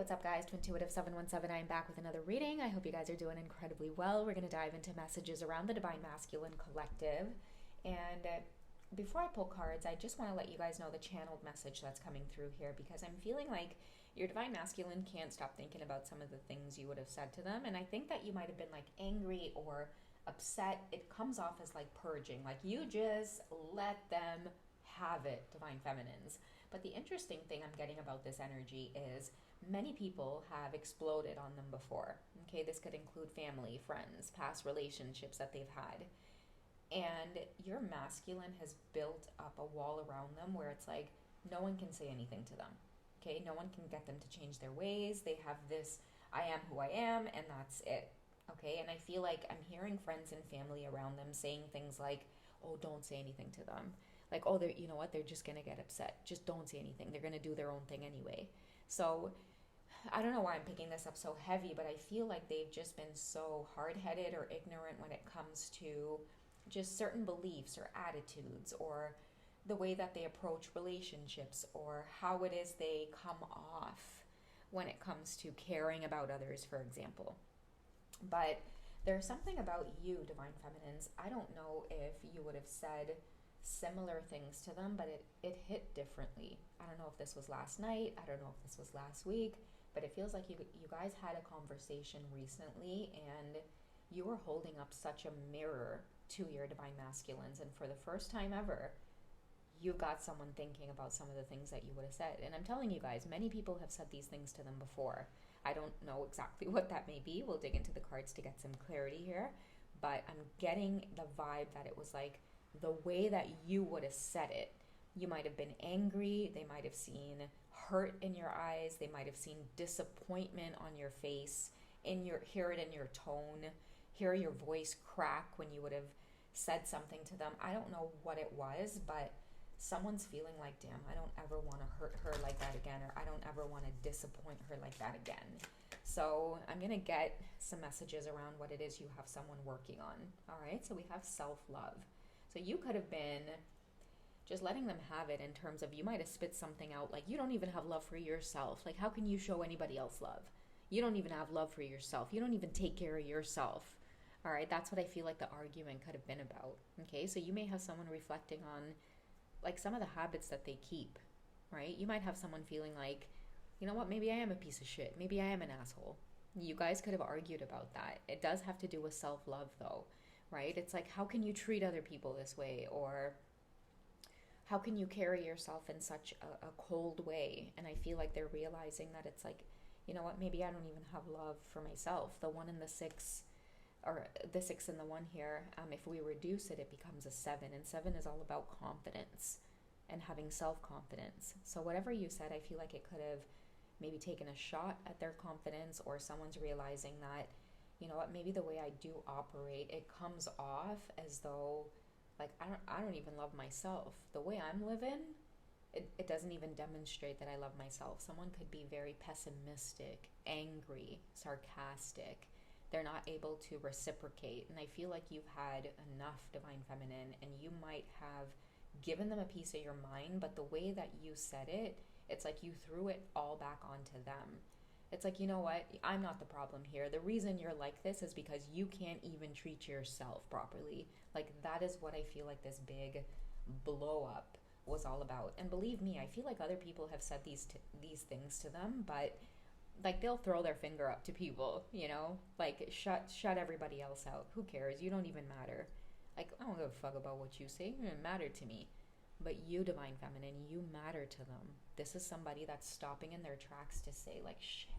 what's up, guys? Twintuitive717. I am back with another reading. I hope you guys are doing incredibly well. We're going to dive into messages around the Divine Masculine Collective. And before I pull cards, I just want to let you guys know the channeled message that's coming through here, because I'm feeling like your Divine Masculine can't stop thinking about some of the things you would have said to them. And I think that you might have been like angry or upset. It comes off as like purging, like you just let them have it, Divine Feminines. But the interesting thing I'm getting about this energy is many people have exploded on them before. Okay, this could include family, friends, past relationships that they've had. And your masculine has built up a wall around them where it's like no one can say anything to them. Okay, no one can get them to change their ways. They have this, I am who I am, and that's it. Okay, and I feel like I'm hearing friends and family around them saying things like, oh, don't say anything to them. Like, oh, they're, you know what, they're just going to get upset. Just don't say anything. They're going to do their own thing anyway. So I don't know why I'm picking this up so heavy, but I feel like they've just been so hard-headed or ignorant when it comes to just certain beliefs or attitudes, or the way that they approach relationships, or how it is they come off when it comes to caring about others, for example. But there's something about you, Divine Feminines. I don't know if you would have said similar things to them, but it hit differently. I don't know if this was last night. I don't know if this was last week, but it feels like you guys had a conversation recently, and you were holding up such a mirror to your Divine Masculines. And for the first time ever, you got someone thinking about some of the things that you would have said. And I'm telling you guys, many people have said these things to them before. I don't know exactly what that may be. We'll dig into the cards to get some clarity here. But I'm getting the vibe that it was like the way that you would have said it. You might have been angry. They might have seen hurt in your eyes. They might have seen disappointment on your face, hear it in your tone, hear your voice crack when you would have said something to them. I don't know what it was, but someone's feeling like, damn, I don't ever want to hurt her like that again, or I don't ever want to disappoint her like that again. So I'm going to get some messages around what it is you have someone working on. All right, so we have self-love. So you could have been just letting them have it in terms of, you might have spit something out like, you don't even have love for yourself. Like, how can you show anybody else love? You don't even have love for yourself. You don't even take care of yourself. All right, that's what I feel like the argument could have been about. Okay, so you may have someone reflecting on like some of the habits that they keep, right? You might have someone feeling like, you know what, maybe I am a piece of shit. Maybe I am an asshole. You guys could have argued about that. It does have to do with self-love though, right? It's like, how can you treat other people this way? Or how can you carry yourself in such a cold way? And I feel like they're realizing that it's like, you know what, maybe I don't even have love for myself. The 1 and the 6, or the 6 and the 1 here, if we reduce it, it becomes a 7. And 7 is all about confidence and having self-confidence. So whatever you said, I feel like it could have maybe taken a shot at their confidence, or someone's realizing that, you know what, maybe the way I do operate, it comes off as though like I don't even love myself. The way I'm living, it doesn't even demonstrate that I love myself. Someone could be very pessimistic, angry, sarcastic. They're not able to reciprocate. And I feel like you've had enough, Divine Feminine, and you might have given them a piece of your mind, but the way that you said it, it's like you threw it all back onto them. It's like, you know what, I'm not the problem here. The reason you're like this is because you can't even treat yourself properly. Like, that is what I feel like this big blow up was all about. And believe me, I feel like other people have said these things to them, but like they'll throw their finger up to people, you know, like shut everybody else out. Who cares? You don't even matter. Like, I don't give a fuck about what you say. You don't matter to me. But you, Divine Feminine, you matter to them. This is somebody that's stopping in their tracks to say like, shit,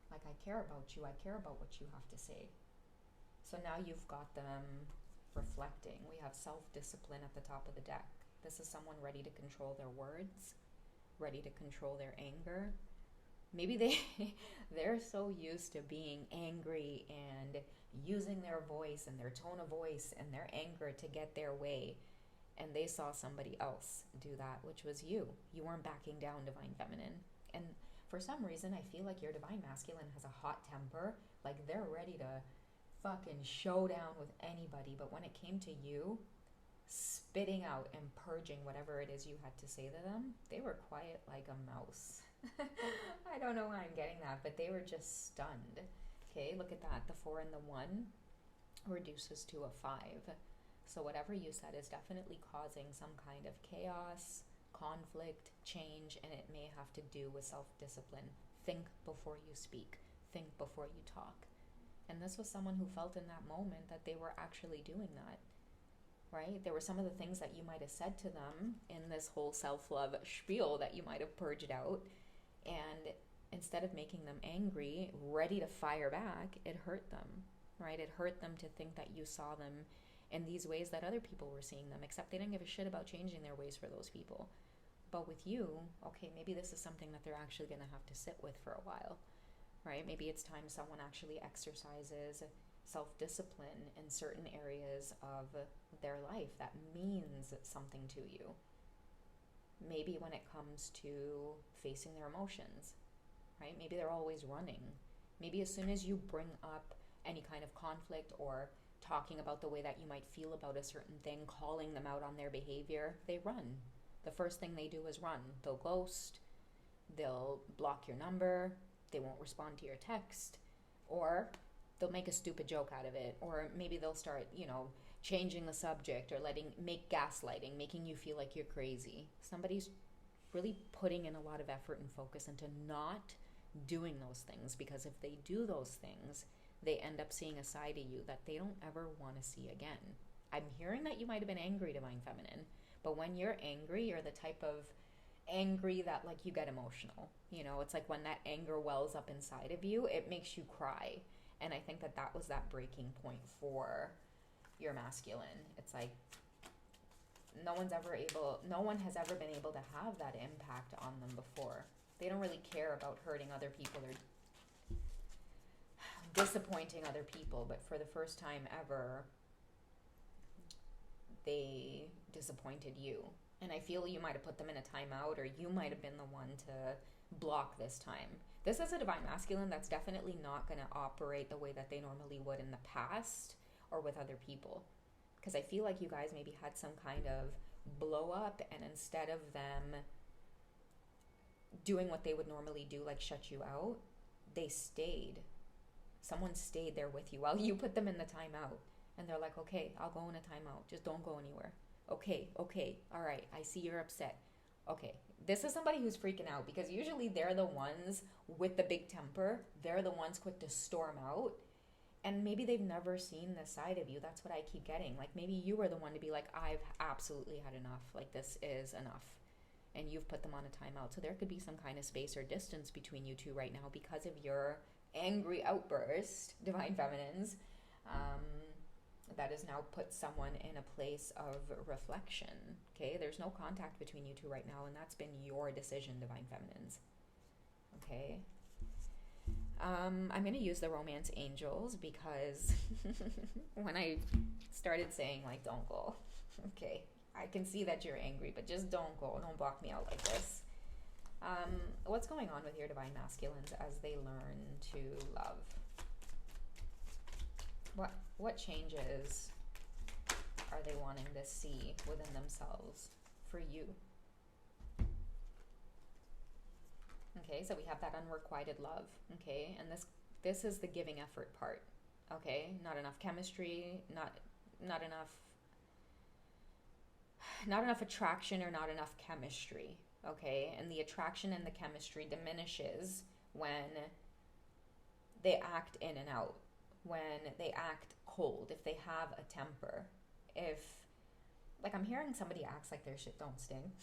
like I care about you. I care about what you have to say. So now you've got them reflecting. We have self-discipline at the top of the deck. This is someone ready to control their words, ready to control their anger. Maybe they're so used to being angry and using their voice and their tone of voice and their anger to get their way, and they saw somebody else do that, which was you. You weren't backing down, Divine Feminine. And for some reason, I feel like your Divine Masculine has a hot temper. Like, they're ready to fucking show down with anybody. But when it came to you, spitting out and purging whatever it is you had to say to them, they were quiet like a mouse. I don't know why I'm getting that, but they were just stunned. Okay, look at that. The 4 and the 1 reduces to a 5. So whatever you said is definitely causing some kind of chaos, conflict, change, and it may have to do with self-discipline. Think before you speak. Think before you talk. And this was someone who felt in that moment that they were actually doing that, right? There were some of the things that you might have said to them in this whole self-love spiel that you might have purged out, and instead of making them angry, ready to fire back, it hurt them, right? It hurt them to think that you saw them in these ways that other people were seeing them, except they didn't give a shit about changing their ways for those people. But with you, okay, maybe this is something that they're actually going to have to sit with for a while, right? Maybe it's time someone actually exercises self-discipline in certain areas of their life that means something to you. Maybe when it comes to facing their emotions, right? Maybe they're always running. Maybe as soon as you bring up any kind of conflict or talking about the way that you might feel about a certain thing, calling them out on their behavior, they run. The first thing they do is run. They'll ghost, they'll block your number, they won't respond to your text, or they'll make a stupid joke out of it, or maybe they'll start, changing the subject or make gaslighting, making you feel like you're crazy. Somebody's really putting in a lot of effort and focus into not doing those things, because if they do those things, they end up seeing a side of you that they don't ever want to see again. I'm hearing that you might have been angry, Divine Feminine, but when you're angry, you're the type of angry that like you get emotional. It's like when that anger wells up inside of you, it makes you cry. And I think that was that breaking point for your masculine. It's like no one has ever been able to have that impact on them before. They don't really care about hurting other people or disappointing other people, but for the first time ever, they disappointed you. And I feel you might have put them in a timeout, or you might have been the one to block this time. This is a Divine Masculine that's definitely not going to operate the way that they normally would in the past or with other people. Because I feel like you guys maybe had some kind of blow up, and instead of them doing what they would normally do, like shut you out, they stayed. Someone stayed there with you while you put them in the timeout. And they're like, okay, I'll go in a timeout. Just don't go anywhere. Okay, all right, I see you're upset. Okay, this is somebody who's freaking out, because usually they're the ones with the big temper. They're the ones quick to storm out. And maybe they've never seen this side of you. That's what I keep getting. Like maybe you were the one to be like, I've absolutely had enough. Like this is enough. And you've put them on a timeout. So there could be some kind of space or distance between you two right now because of your angry outburst, Divine Feminines. That has now put someone in a place of reflection. Okay, there's no contact between you two right now, and that's been your decision, Divine Feminines. Okay. I'm going to use the Romance Angels, because when I started saying, like, don't go, okay, I can see that you're angry, but just don't go. Don't block me out like this. What's going on with your Divine Masculines as they learn to love? What changes are they wanting to see within themselves for you? Okay, so we have that unrequited love, okay? And this is the giving effort part, okay? Not enough chemistry, not enough attraction, or not enough chemistry, okay? And the attraction and the chemistry diminishes when they act in and out, when they act cold, if they have a temper, if, like, I'm hearing somebody acts like their shit don't sting.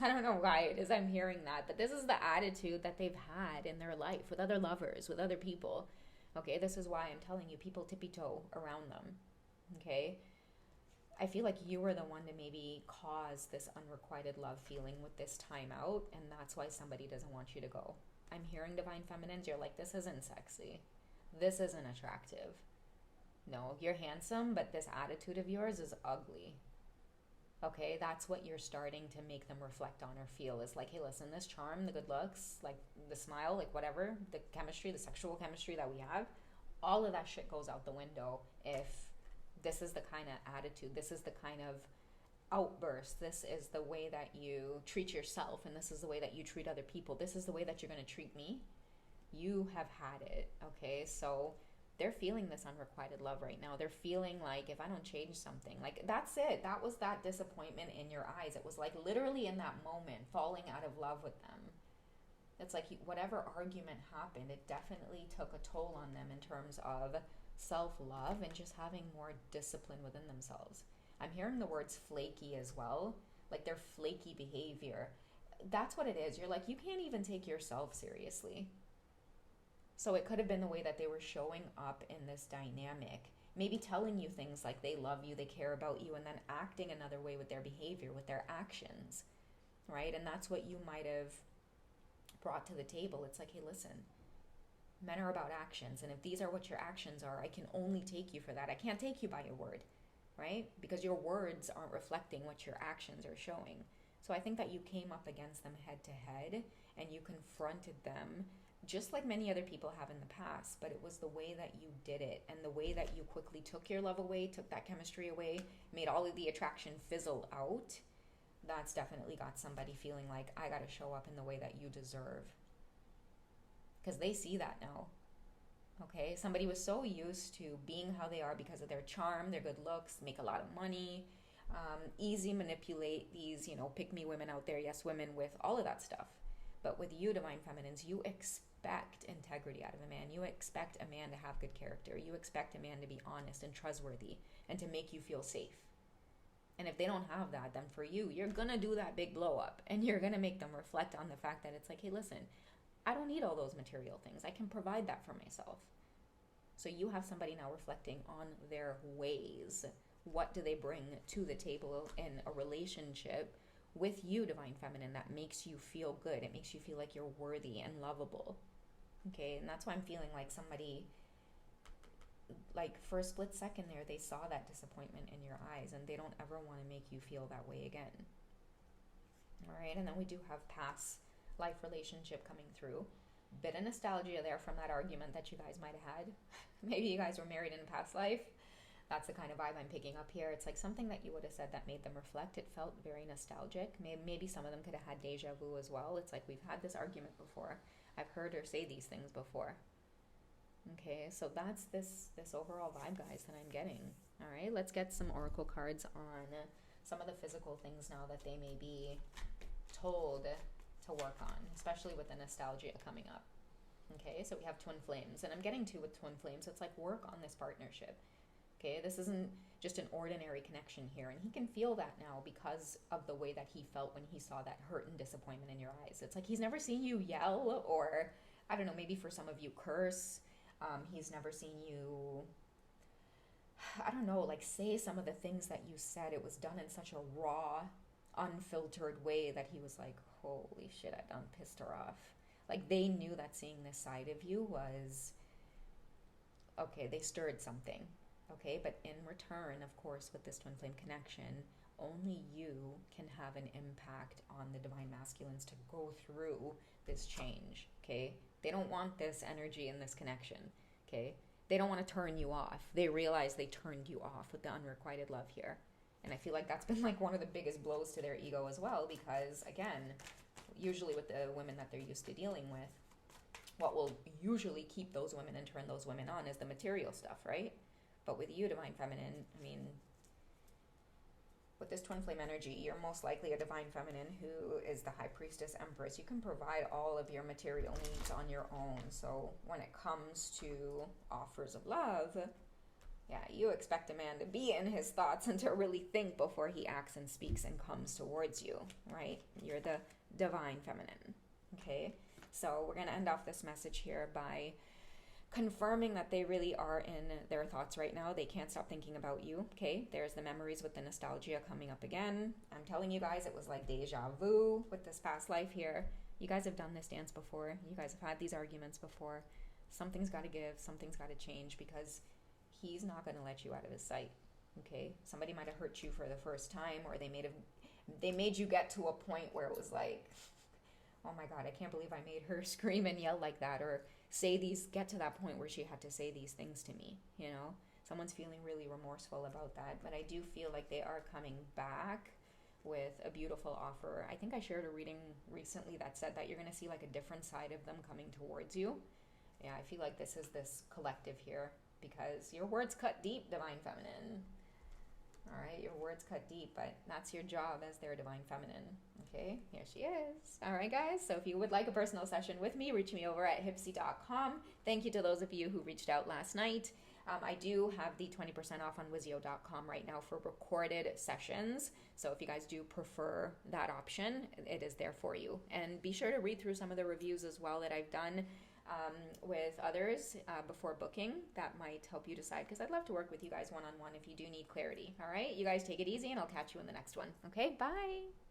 I don't know why it is I'm hearing that, but this is the attitude that they've had in their life with other lovers, with other people. Okay, this is why I'm telling you, people tippy-toe around them. Okay, I feel like you were the one to maybe cause this unrequited love feeling with this timeout, and that's why somebody doesn't want you to go. I'm hearing Divine Feminines, you're like, this isn't sexy. This isn't attractive. No, you're handsome, but this attitude of yours is ugly. Okay, that's what you're starting to make them reflect on or feel, is like, hey, listen, this charm, the good looks, like the smile, like whatever, the chemistry, the sexual chemistry that we have, all of that shit goes out the window if this is the kind of attitude, this is the kind of outburst, this is the way that you treat yourself, and this is the way that you treat other people, this is the way that you're going to treat me. You have had it, okay? So they're feeling this unrequited love right now. They're feeling like, if I don't change something, like, that's it. That was that disappointment in your eyes. It was like literally in that moment, falling out of love with them. It's like whatever argument happened, it definitely took a toll on them in terms of self-love and just having more discipline within themselves. I'm hearing the words flaky as well, like their flaky behavior. That's what it is. You're like, you can't even take yourself seriously. So it could have been the way that they were showing up in this dynamic, maybe telling you things like they love you, they care about you, and then acting another way with their behavior, with their actions, right? And that's what you might have brought to the table. It's like, hey, listen, men are about actions, and if these are what your actions are, I can only take you for that. I can't take you by your word, right? Because your words aren't reflecting what your actions are showing. So I think that you came up against them head to head and you confronted them just like many other people have in the past, but it was the way that you did it and the way that you quickly took your love away, took that chemistry away, made all of the attraction fizzle out. That's definitely got somebody feeling like, I got to show up in the way that you deserve. Because they see that now. Okay? Somebody was so used to being how they are because of their charm, their good looks, make a lot of money, easy manipulate these, pick-me women out there, yes, women, with all of that stuff. But with you, Divine Feminines, you expect integrity out of a man. You expect a man to have good character. You expect a man to be honest and trustworthy and to make you feel safe. And if they don't have that, then for you, you're going to do that big blow up and you're going to make them reflect on the fact that it's like, hey, listen, I don't need all those material things. I can provide that for myself. So you have somebody now reflecting on their ways. What do they bring to the table in a relationship with you, Divine Feminine, that makes you feel good? It makes you feel like you're worthy and lovable. Okay, and that's why I'm feeling like somebody, like for a split second there, they saw that disappointment in your eyes and they don't ever want to make you feel that way again. All right, and then we do have past life relationship coming through. Bit of nostalgia there from that argument that you guys might have had. Maybe you guys were married in a past life. That's the kind of vibe I'm picking up here. It's like something that you would have said that made them reflect. It felt very nostalgic. Maybe some of them could have had deja vu as well. It's like, we've had this argument before. I've heard her say these things before. Okay, so that's this overall vibe, guys, that I'm getting. All right, let's get some oracle cards on some of the physical things now that they may be told to work on, especially with the nostalgia coming up. Okay, so we have twin flames, and I'm getting to with twin flames. It's like, work on this partnership. Okay, this isn't just an ordinary connection here, and he can feel that now because of the way that he felt when he saw that hurt and disappointment in your eyes. It's like he's never seen you yell, or I don't know, maybe for some of you curse. He's never seen you, I don't know, like say some of the things that you said. It was done in such a raw, unfiltered way that he was like, holy shit, I done pissed her off. Like they knew that seeing this side of you was, okay, they stirred something. Okay, but in return, of course, with this twin flame connection, only you can have an impact on the divine masculines to go through this change. Okay, they don't want this energy in this connection. Okay, they don't want to turn you off. They realize they turned you off with the unrequited love here. And I feel like that's been like one of the biggest blows to their ego as well, because again, usually with the women that they're used to dealing with, what will usually keep those women and turn those women on is the material stuff, right? But with you, Divine Feminine, I mean, with this twin flame energy, you're most likely a Divine Feminine who is the High Priestess Empress. You can provide all of your material needs on your own. So when it comes to offers of love, yeah, you expect a man to be in his thoughts and to really think before he acts and speaks and comes towards you, right? You're the Divine Feminine, okay? So we're going to end off this message here by confirming that they really are in their thoughts right now. They can't stop thinking about you, okay? There's the memories with the nostalgia coming up again. I'm telling you guys, it was like deja vu with this past life here. You guys have done this dance before. You guys have had these arguments before. Something's got to give. Something's got to change, because he's not going to let you out of his sight, okay? Somebody might have hurt you for the first time, or they made you get to a point where it was like, oh my God, I can't believe I made her scream and yell like that, or get to that point where she had to say these things to me, you know? Someone's feeling really remorseful about that, but I do feel like they are coming back with a beautiful offer. I think I shared a reading recently that said that you're going to see like a different side of them coming towards you. Yeah, I feel like this is this collective here because your words cut deep, Divine Feminine. All right, your words cut deep, but that's your job as their Divine Feminine. Okay, here she is. All right, guys, so if you would like a personal session with me, reach me over at hipsy.com. Thank you to those of you who reached out last night. I do have the 20% off on wizio.com right now for recorded sessions. So if you guys do prefer that option, it is there for you. And be sure to read through some of the reviews as well that I've done with others before booking. That might help you decide, because I'd love to work with you guys one-on-one if you do need clarity. All right, you guys take it easy, and I'll catch you in the next one. Okay, bye.